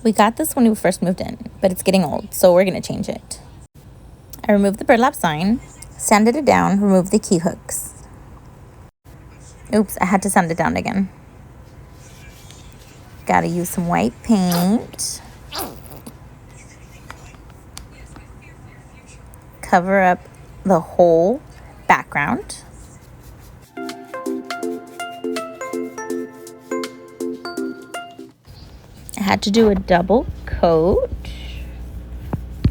We got this when we first moved in, but it's getting old, so we're gonna change it. I removed the burlap sign, sanded it down, removed the key hooks. Oops, I had to sand it down again. Gotta use some white paint. Cover up the whole background. I had to do a double coat.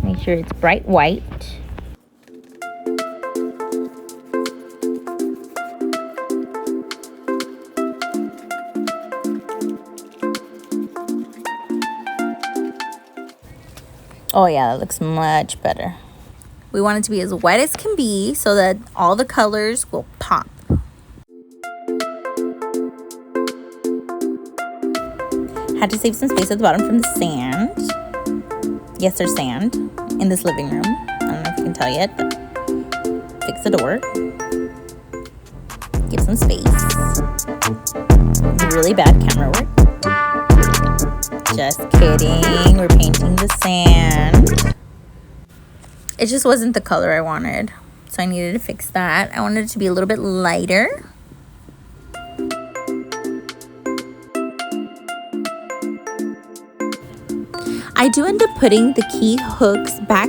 Make sure it's bright white. Oh yeah, that looks much better. We want it to be as white as can be so that all the colors will pop. Had to save some space at the bottom from the sand. Yes, there's sand in this living room. I don't know if you can tell yet, but fix the door. Give some space. Really bad camera work. Just kidding. We're painting the sand. It just wasn't the color I wanted, so I needed to fix that. I wanted it to be a little bit lighter. I do end up putting the key hooks back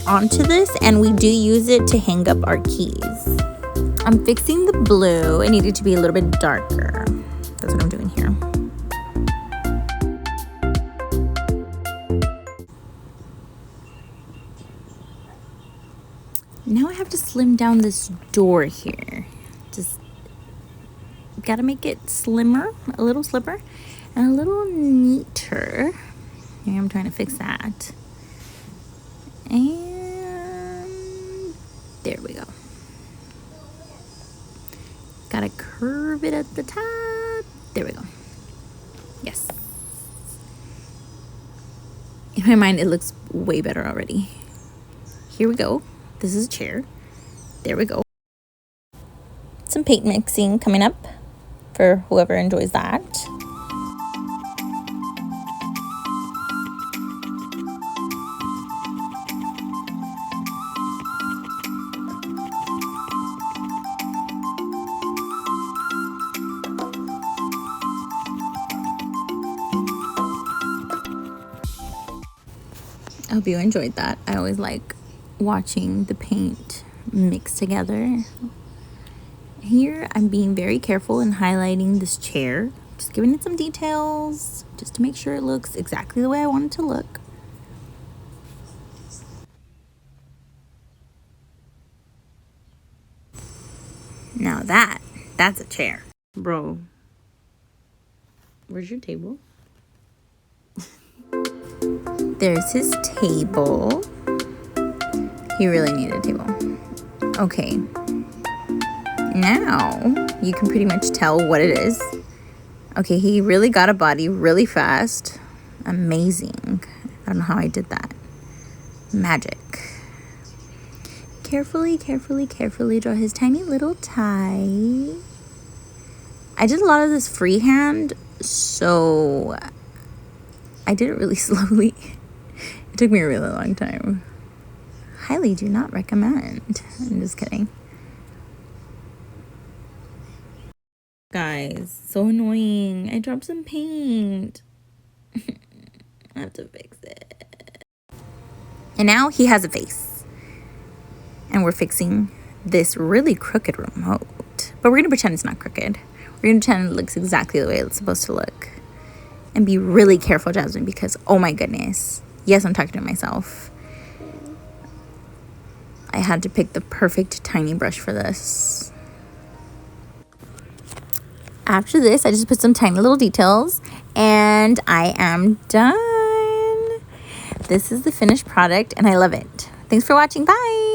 onto this, and we do use it to hang up our keys. I'm fixing the blue. It needed to be a little bit darker. That's what I'm doing here. Now I have to slim down this door here. Just gotta make it slimmer, a little slimmer, and a little neater. Here I'm trying to fix that. And there we go. Gotta curve it at the top. There we go. Yes. In my mind, it looks way better already. Here we go. This is a chair. There we go. Some paint mixing coming up for whoever enjoys that. I hope you enjoyed that. I always like watching the paint mix together. Here I'm being very careful in highlighting this chair, just giving it some details just to make sure it looks exactly the way I want it to look. Now that's a chair. Bro, where's your table? There's his table. He really needed a table. Okay. Now you can pretty much tell what it is. Okay, he really got a body really fast. Amazing. I don't know how I did that. Magic. Carefully draw his tiny little tie. I did a lot of this freehand, so I did it really slowly. It took me a really long time. Highly do not recommend. I'm just kidding. Guys, so annoying. I dropped some paint. I have to fix it. And now he has a face. And we're fixing this really crooked remote. But we're going to pretend it's not crooked. We're going to pretend it looks exactly the way it's supposed to look. And be really careful, Jasmine, because oh my goodness. Yes, I'm talking to myself. I had to pick the perfect tiny brush for this. After this, I just put some tiny little details and I am done. This is the finished product and I love it. Thanks for watching. Bye.